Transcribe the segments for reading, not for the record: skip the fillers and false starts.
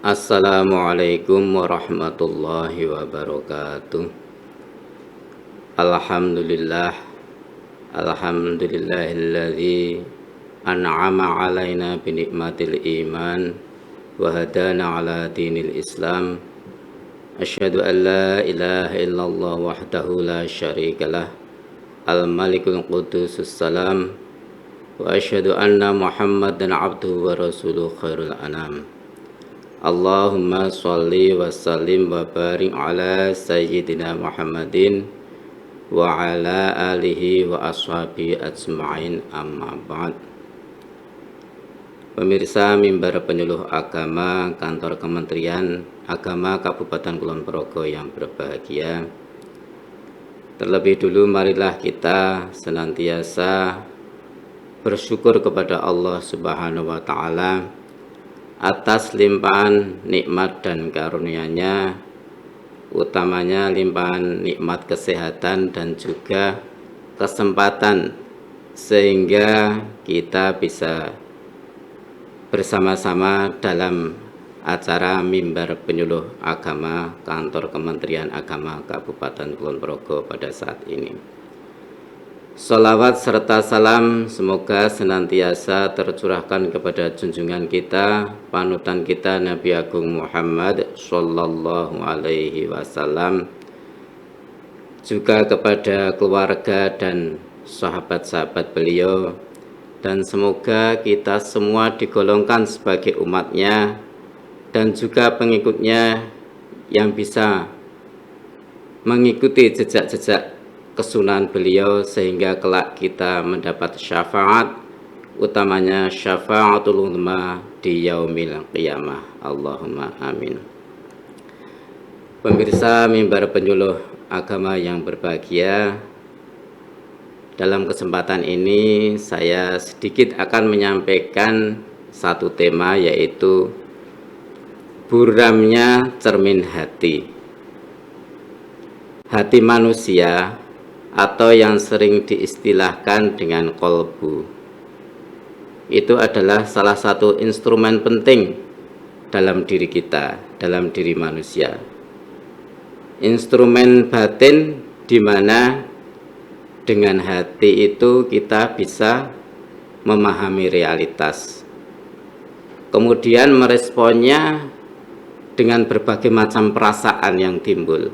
Assalamualaikum warahmatullahi wabarakatuh. Alhamdulillah, alhamdulillahilladzi an'ama alaina binikmatil iman wa hadana ala dinil islam. Asyhadu an la ilaha illallah wahdahu la syarikalah, al-malikul qudusus salam, wa asyhadu anna muhammadan abduhu wa rasuluhu khairul anam. Allahumma sholli wa sallim wa barik ala sayyidina Muhammadin wa ala alihi wa ashabihi ajma'in, amma ba'd. Pemirsa mimbar penyuluh agama Kantor Kementerian Agama Kabupaten Kulon Progo yang berbahagia, terlebih dulu marilah kita senantiasa bersyukur kepada Allah Subhanahu wa Ta'ala atas limpahan nikmat dan karunia-Nya, utamanya limpahan nikmat kesehatan dan juga kesempatan, sehingga kita bisa bersama-sama dalam acara mimbar penyuluh agama Kantor Kementerian Agama Kabupaten Kulon Progo pada saat ini. Sholawat serta salam semoga senantiasa tercurahkan kepada junjungan kita, panutan kita Nabi Agung Muhammad Sallallahu Alaihi Wasallam, juga kepada keluarga dan sahabat-sahabat beliau, dan semoga kita semua digolongkan sebagai umatnya dan juga pengikutnya yang bisa mengikuti jejak-jejak kesunahan beliau, sehingga kelak kita mendapat syafaat, utamanya syafaatul uzma di yaumil qiyamah. Allahumma amin. Pemirsa mimbar penyuluh agama yang berbahagia, dalam kesempatan ini saya sedikit akan menyampaikan satu tema, yaitu buramnya cermin hati. Hati manusia, atau yang sering diistilahkan dengan kolbu, itu adalah salah satu instrumen penting dalam diri kita, dalam diri manusia. Instrumen batin di mana dengan hati itu kita bisa memahami realitas, kemudian meresponnya dengan berbagai macam perasaan yang timbul,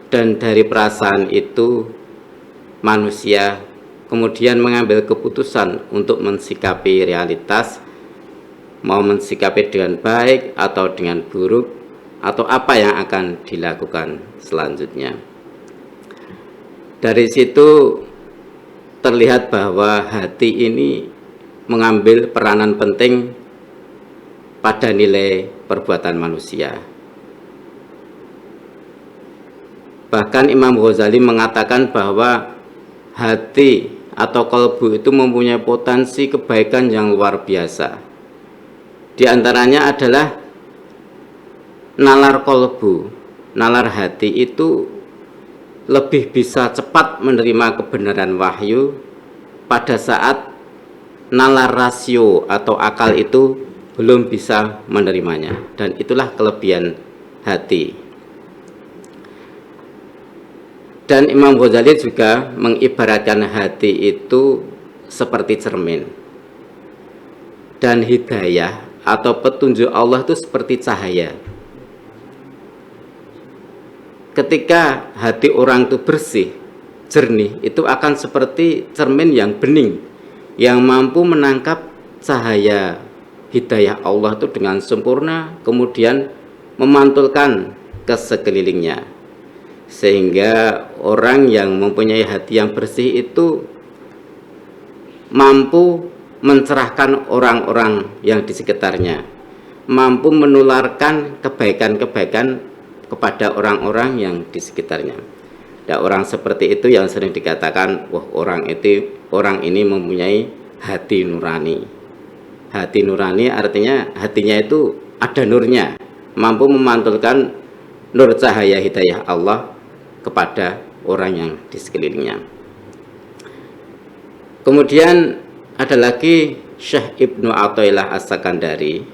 dan dari perasaan itu manusia kemudian mengambil keputusan untuk mensikapi realitas, mau mensikapi dengan baik atau dengan buruk, atau apa yang akan dilakukan selanjutnya. Dari situ terlihat bahwa hati ini mengambil peranan penting pada nilai perbuatan manusia. Bahkan Imam Ghazali mengatakan bahwa hati atau kalbu itu mempunyai potensi kebaikan yang luar biasa. Di antaranya adalah nalar kalbu, nalar hati itu lebih bisa cepat menerima kebenaran wahyu pada saat nalar rasio atau akal itu belum bisa menerimanya, dan itulah kelebihan hati. Dan Imam Ghazali juga mengibaratkan hati itu seperti cermin, dan hidayah atau petunjuk Allah itu seperti cahaya. Ketika hati orang itu bersih, jernih, itu akan seperti cermin yang bening, yang mampu menangkap cahaya hidayah Allah itu dengan sempurna, kemudian memantulkan ke sekelilingnya. Sehingga orang yang mempunyai hati yang bersih itu mampu mencerahkan orang-orang yang di sekitarnya, mampu menularkan kebaikan-kebaikan kepada orang-orang yang di sekitarnya. Dan orang seperti itu yang sering dikatakan, wah, orang ini mempunyai hati nurani. Hati nurani artinya hatinya itu ada nurnya, mampu memantulkan nur cahaya hidayah Allah kepada orang yang di sekelilingnya. Kemudian ada lagi Syekh Ibnu Athaillah As-Sakandari.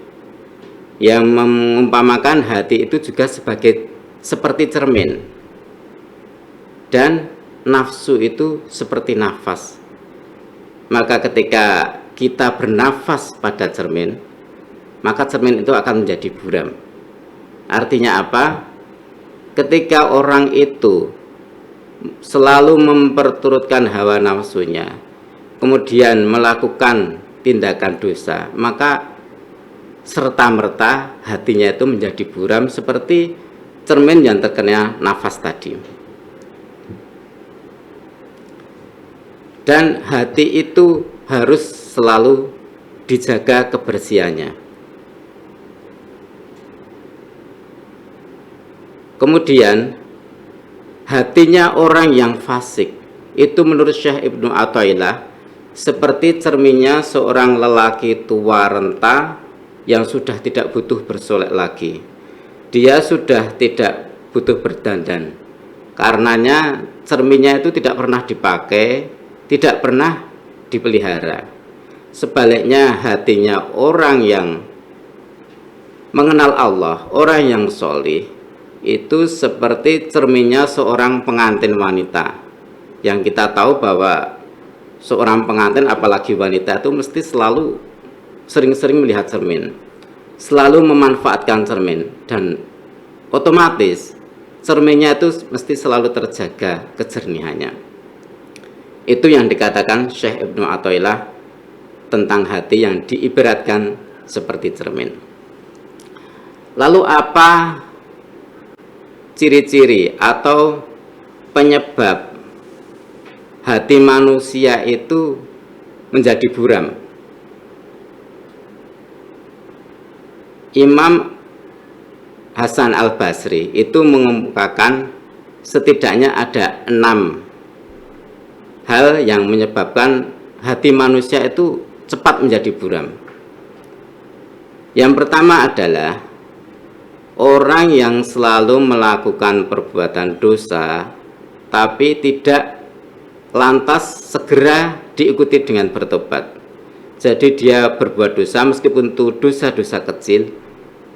yang mengumpamakan hati itu juga seperti cermin, dan nafsu itu seperti nafas. Maka ketika kita bernafas pada cermin, maka cermin itu akan menjadi buram. Artinya apa? Ketika orang itu selalu memperturutkan hawa nafsunya, kemudian melakukan tindakan dosa, maka serta-merta hatinya itu menjadi buram seperti cermin yang terkena nafas tadi. Dan hati itu harus selalu dijaga kebersihannya. Kemudian hatinya orang yang fasik itu menurut Syekh Ibnu Athaillah seperti cerminnya seorang lelaki tua renta yang sudah tidak butuh bersolek lagi. Dia sudah tidak butuh berdandan. Karenanya cerminnya itu tidak pernah dipakai, tidak pernah dipelihara. Sebaliknya hatinya orang yang mengenal Allah, orang yang sholih, itu seperti cerminnya seorang pengantin wanita. Yang kita tahu bahwa seorang pengantin, apalagi wanita, itu mesti selalu sering-sering melihat cermin, selalu memanfaatkan cermin, dan otomatis cerminnya itu mesti selalu terjaga kejernihannya. Itu yang dikatakan Syekh Ibnu Athaillah tentang hati yang diibaratkan seperti cermin. Lalu apa ciri-ciri atau penyebab hati manusia itu menjadi buram? Imam Hasan Al-Basri itu mengemukakan setidaknya ada 6 hal yang menyebabkan hati manusia itu cepat menjadi buram. Yang pertama adalah orang yang selalu melakukan perbuatan dosa tapi tidak lantas segera diikuti dengan bertobat. Jadi dia berbuat dosa, meskipun itu dosa-dosa kecil,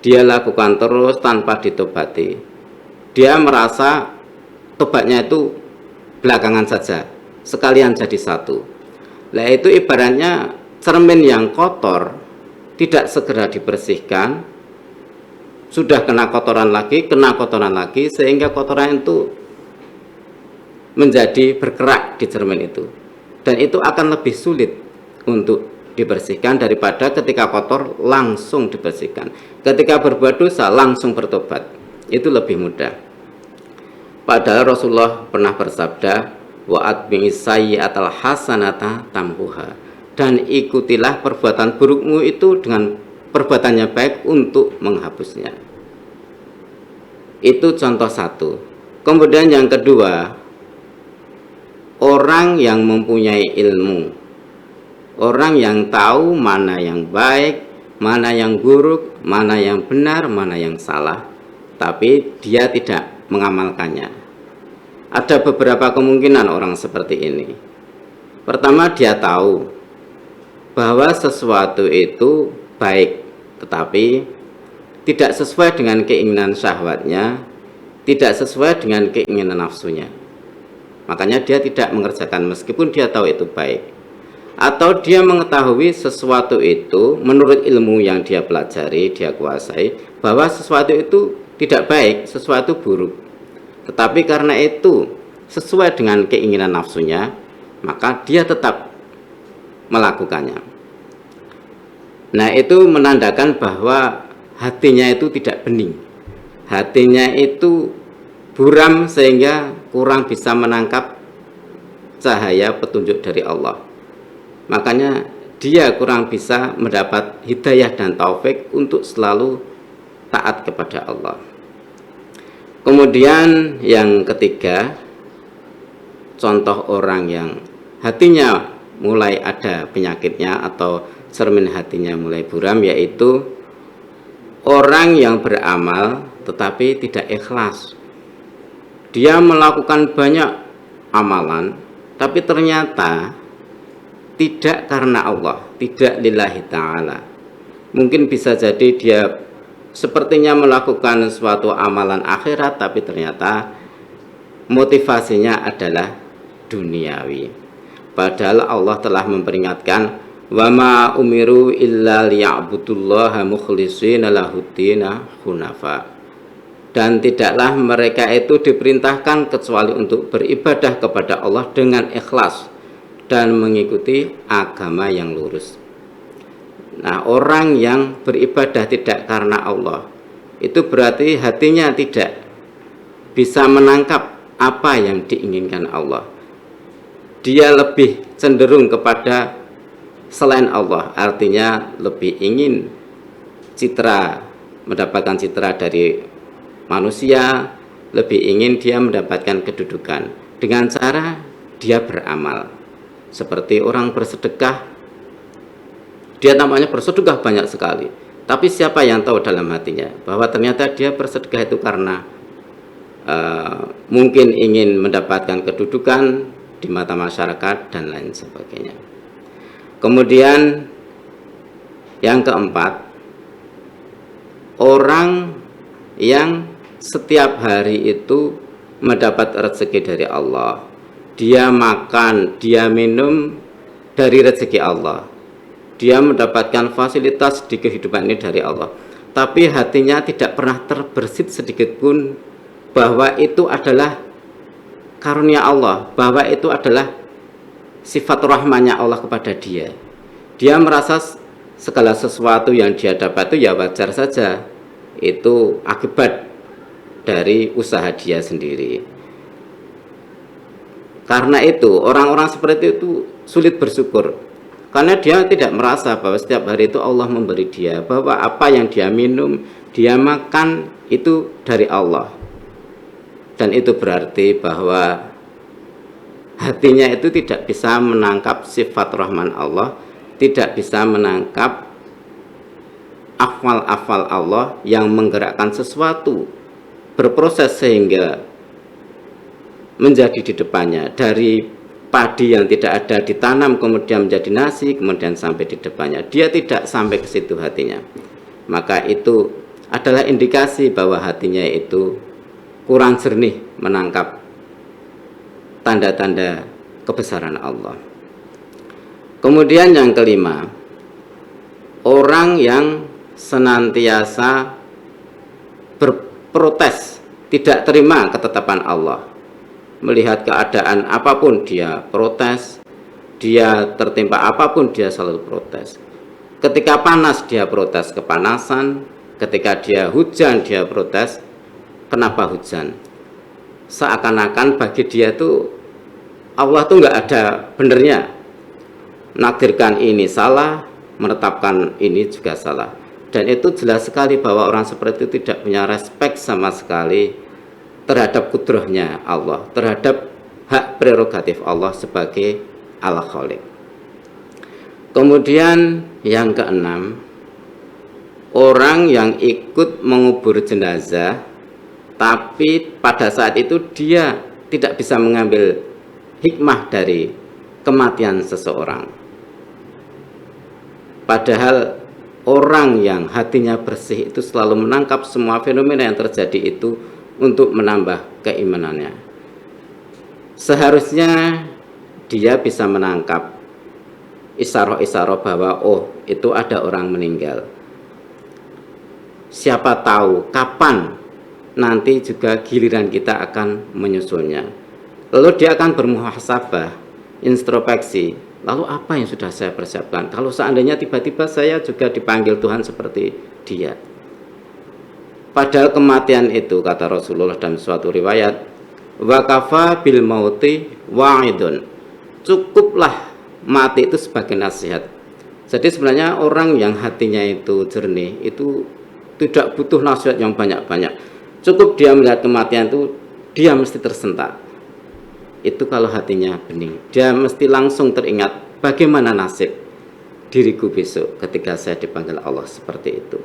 dia lakukan terus tanpa ditobati. Dia merasa tobatnya itu belakangan saja, sekalian jadi satu. Nah, itu ibaratnya cermin yang kotor, tidak segera dibersihkan, sudah kena kotoran lagi, sehingga kotoran itu menjadi berkerak di cermin itu. Dan itu akan lebih sulit untuk dibersihkan daripada ketika kotor langsung dibersihkan. Ketika berbuat dosa langsung bertobat, itu lebih mudah. Padahal Rasulullah pernah bersabda, wa'at bi'isayyi'atal hasanata tamhuha, dan ikutilah perbuatan burukmu itu dengan perbuatannya baik untuk menghapusnya. Itu contoh satu. Kemudian yang kedua, orang yang mempunyai ilmu, orang yang tahu mana yang baik, mana yang buruk, mana yang benar, mana yang salah, tapi dia tidak mengamalkannya. Ada beberapa kemungkinan orang seperti ini. Pertama, dia tahu bahwa sesuatu itu baik, tetapi tidak sesuai dengan keinginan syahwatnya, tidak sesuai dengan keinginan nafsunya. Makanya dia tidak mengerjakan meskipun dia tahu itu baik. Atau dia mengetahui sesuatu itu menurut ilmu yang dia pelajari, dia kuasai, bahwa sesuatu itu tidak baik, sesuatu buruk. Tetapi karena itu sesuai dengan keinginan nafsunya, maka dia tetap melakukannya. Nah, itu menandakan bahwa hatinya itu tidak bening. Hatinya itu buram sehingga kurang bisa menangkap cahaya petunjuk dari Allah. Makanya dia kurang bisa mendapat hidayah dan taufik untuk selalu taat kepada Allah. Kemudian yang ketiga, contoh orang yang hatinya mulai ada penyakitnya atau cermin hatinya mulai buram, yaitu orang yang beramal tetapi tidak ikhlas. Dia melakukan banyak amalan tapi ternyata tidak karena Allah, tidak lillahi ta'ala. Mungkin bisa jadi dia sepertinya melakukan suatu amalan akhirat, tapi ternyata motivasinya adalah duniawi. Padahal Allah telah memperingatkan, wa ma umiru illa liya'budullaha mukhlishina lahuddina hunafa. Dan tidaklah mereka itu diperintahkan kecuali untuk beribadah kepada Allah dengan ikhlas dan mengikuti agama yang lurus. Nah, orang yang beribadah tidak karena Allah, itu berarti hatinya tidak bisa menangkap apa yang diinginkan Allah. Dia lebih cenderung kepada selain Allah, artinya lebih ingin mendapatkan citra dari manusia, lebih ingin dia mendapatkan kedudukan dengan cara dia beramal. Seperti orang bersedekah, dia namanya bersedekah banyak sekali, tapi siapa yang tahu dalam hatinya bahwa ternyata dia bersedekah itu karena mungkin ingin mendapatkan kedudukan di mata masyarakat dan lain sebagainya. Kemudian yang keempat, orang yang setiap hari itu mendapat rezeki dari Allah, dia makan, dia minum dari rezeki Allah, dia mendapatkan fasilitas di kehidupan ini dari Allah, tapi hatinya tidak pernah terbersit sedikit pun bahwa itu adalah karunia Allah, bahwa itu adalah sifat rahmanya Allah kepada dia. Dia merasa segala sesuatu yang dia dapat itu ya wajar saja, itu akibat dari usaha dia sendiri. Karena itu orang-orang seperti itu sulit bersyukur, karena dia tidak merasa bahwa setiap hari itu Allah memberi dia, bahwa apa yang dia minum, dia makan itu dari Allah. Dan itu berarti bahwa hatinya itu tidak bisa menangkap sifat rahman Allah, tidak bisa menangkap afal-afal Allah yang menggerakkan sesuatu berproses sehingga menjadi di depannya. Dari padi yang tidak ada ditanam kemudian menjadi nasi, kemudian sampai di depannya, dia tidak sampai ke situ hatinya. Maka itu adalah indikasi bahwa hatinya itu kurang jernih menangkap tanda-tanda kebesaran Allah. Kemudian yang kelima, orang yang senantiasa berprotes, tidak terima ketetapan Allah. Melihat keadaan apapun dia protes, dia tertimpa apapun dia selalu protes. Ketika panas dia protes kepanasan, ketika dia hujan dia protes kenapa hujan. Seakan-akan bagi dia tuh Allah tuh nggak ada benernya, nakdirkan ini salah, menetapkan ini juga salah. Dan itu jelas sekali bahwa orang seperti itu tidak punya respek sama sekali terhadap kudrahnya Allah, terhadap hak prerogatif Allah sebagai Al-Khaliq. Kemudian yang keenam, orang yang ikut mengubur jenazah, tapi pada saat itu dia tidak bisa mengambil hikmah dari kematian seseorang. Padahal orang yang hatinya bersih itu selalu menangkap semua fenomena yang terjadi itu untuk menambah keimanannya. Seharusnya dia bisa menangkap isyarah-isyarah bahwa oh itu ada orang meninggal. Siapa tahu kapan nanti juga giliran kita akan menyusulnya. Lalu dia akan bermuhasabah, introspeksi. Lalu apa yang sudah saya persiapkan? Kalau seandainya tiba-tiba saya juga dipanggil Tuhan seperti dia. Padahal kematian itu, kata Rasulullah dalam suatu riwayat, wa kafa bil mauti wa'idun. Cukuplah mati itu sebagai nasihat. Jadi sebenarnya orang yang hatinya itu jernih itu tidak butuh nasihat yang banyak-banyak. Cukup dia melihat kematian itu, dia mesti tersentak. Itu kalau hatinya bening, dia mesti langsung teringat bagaimana nasib diriku besok ketika saya dipanggil Allah seperti itu.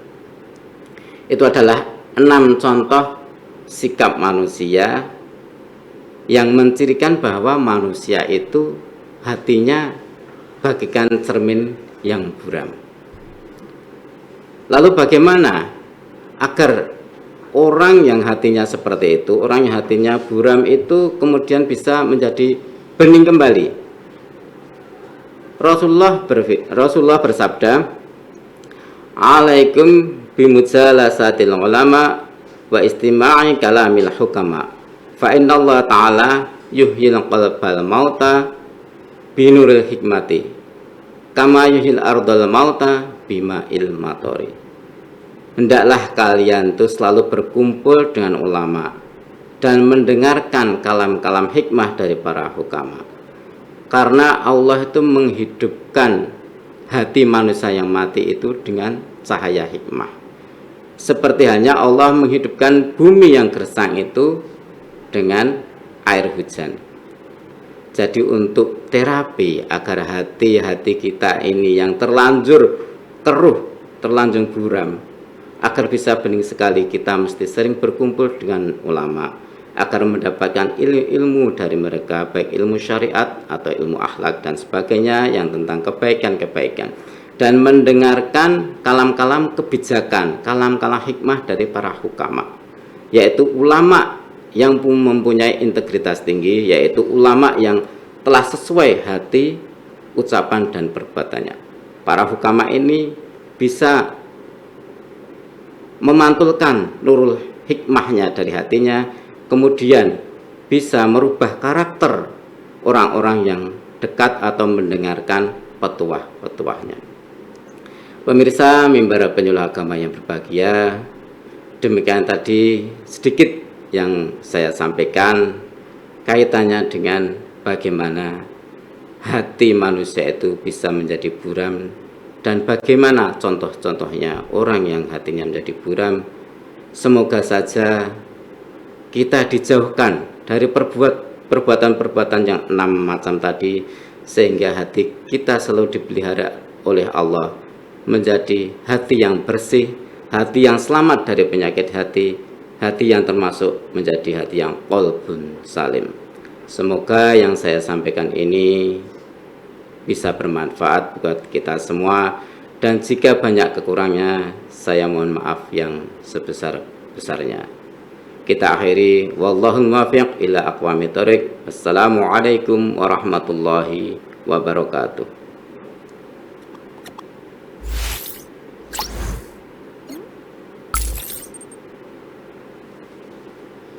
Itu adalah 6 contoh sikap manusia yang mencirikan bahwa manusia itu hatinya bagaikan cermin yang buram. Lalu bagaimana agar orang yang hatinya seperti itu, orang yang hatinya buram itu kemudian bisa menjadi bening kembali. Rasulullah bersabda, "Alaikum bimujalasatil ulama wa istima'i kalamil hukama. Fa innallaha ta'ala yuhyil qalbal mauta binuril hikmati kama yuhyil ardal mauta bima'il matori." Hendaklah kalian tuh selalu berkumpul dengan ulama dan mendengarkan kalam-kalam hikmah dari para hukama. Karena Allah itu menghidupkan hati manusia yang mati itu dengan cahaya hikmah. Seperti halnya Allah menghidupkan bumi yang gersang itu dengan air hujan. Jadi untuk terapi agar hati-hati kita ini yang terlanjur keruh, terlanjur buram, agar bisa bening sekali, kita mesti sering berkumpul dengan ulama agar mendapatkan ilmu dari mereka, baik ilmu syariat atau ilmu akhlak dan sebagainya yang tentang kebaikan-kebaikan, dan mendengarkan kalam-kalam kebijakan, kalam-kalam hikmah dari para hukama, yaitu ulama yang mempunyai integritas tinggi, yaitu ulama yang telah sesuai hati, ucapan dan perbuatannya. Para hukama ini bisa memantulkan nurul hikmahnya dari hatinya, kemudian bisa merubah karakter orang-orang yang dekat atau mendengarkan petuah-petuahnya. Pemirsa Mimbar Penyuluh Agama yang berbahagia, demikian tadi sedikit yang saya sampaikan kaitannya dengan bagaimana hati manusia itu bisa menjadi buram dan bagaimana contoh-contohnya orang yang hatinya menjadi buram. Semoga saja kita dijauhkan dari perbuatan-perbuatan yang 6 macam tadi, sehingga hati kita selalu dipelihara oleh Allah menjadi hati yang bersih, hati yang selamat dari penyakit hati, hati yang termasuk menjadi hati yang qalbun salim. Semoga yang saya sampaikan ini bisa bermanfaat buat kita semua, dan jika banyak kekurangannya saya mohon maaf yang sebesar-besarnya. Kita akhiri, wallahul muwaffiq ila aqwamit thoriq. Assalamualaikum warahmatullahi wabarakatuh.